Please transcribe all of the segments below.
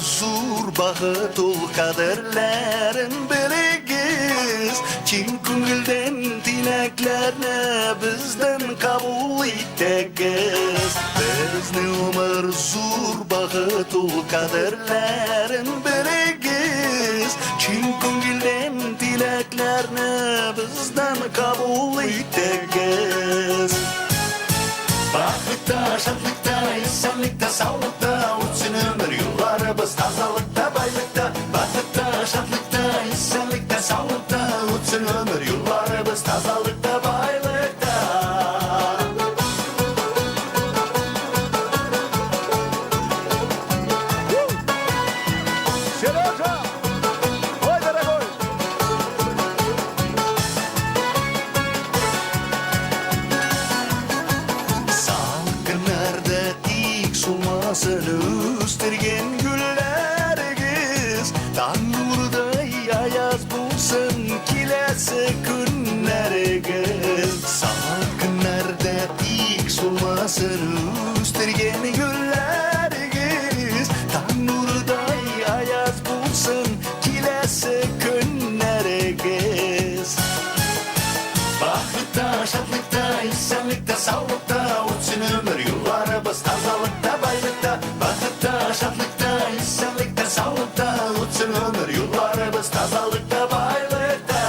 zor baht ol kaderlerin biligiz. Chin ko'ngildan tilaklarni bizdan qabul etgiz. Bizni umr zor baht ol kaderlerin biligiz. Chin ko'ngildan tilaklarni bizdan qabul etgiz. Baxtda, şadlıkta, esenlikte, sağlıkta, uçsun ömür yıllarımız tazalıkta, baylıkta. Baxtda, şadlıkta, esenlikte, sağlıkta, uçsun ömür yıllarımız tazalıkta, baylıkta. Сережа! Ой, дорогой! Salkınlarda tik solmasın östürgen gülleriniz. Tanrıday ayaz bulsun kilesi günleriniz. Salkınlarda tik solmasın östürgen gülleriniz. Tanrıday ayaz bulsun kilesi günleriniz. Baxtda, şadlıkta, esenlikte, sağlıkta, uçsun ömür yıllarımız tazalıkta, baylıkta. Baxtda, şadlıkta, esenlikte, sağlıkta, uçsun ömür yıllarımız tazalıkta, baylıkta.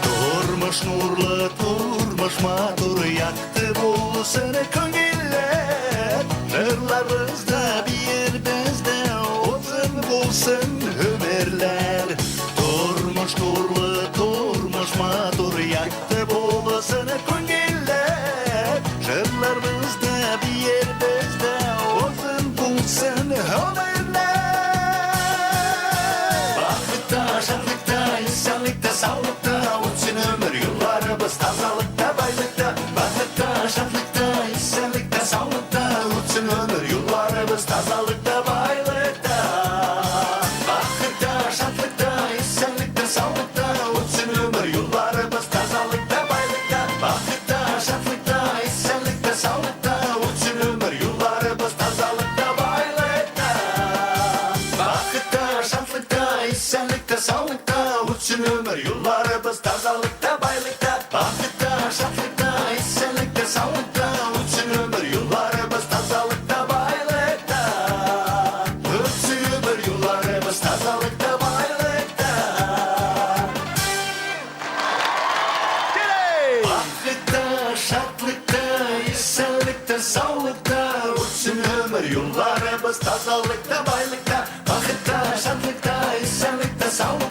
Turmuş nurlu, turmuş matur, yaktı bulsun ko'ngillar. Jırlarımızda bir bizde uzun bulsun ömürler. Turmuş nurlu, turmuş matur, yaktı bulsun ko'ngillar. Jırlarımızda bir bizde uzun bulsun ömürler. Baxtda, şadlıkta, esenlikte, sağlıkta, uçsun ömür yıllarımız tazalıkta, baylıkta. Baxtda, şadlıkta, esenlikte, sağlıkta, uçsun ömür yıllarımız tazalıkta, baylıkta. Baxtda, şadlıkta, esenlikte, sağlıkta, uçsun ömür yıllarımız tazalıkta, baylıkta. Baxtda, şadlıkta, esenlikte, sağlıkta, uçsun ömür yıllarımız tazalıkta, baylıkta. Baxtda, şadlıkta, esenlikte, sağlıkta, uçsun ömür yıllarımız tazalıkta, baylıkta. Baxtda, şadlıkta, esenlikte, sağlıkta, uçsun ömür yıllarımız tazalıkta, baylıkta. Uçsun ömür yıllarımız tazalıkta, baylıkta. Baxtda, şadlıkta, esenlikte, sağlıkta, uçsun ömür yıllarımız tazalıkta, baylıkta. Baxtda, şadlıkta, esenlikte, sağlıkta,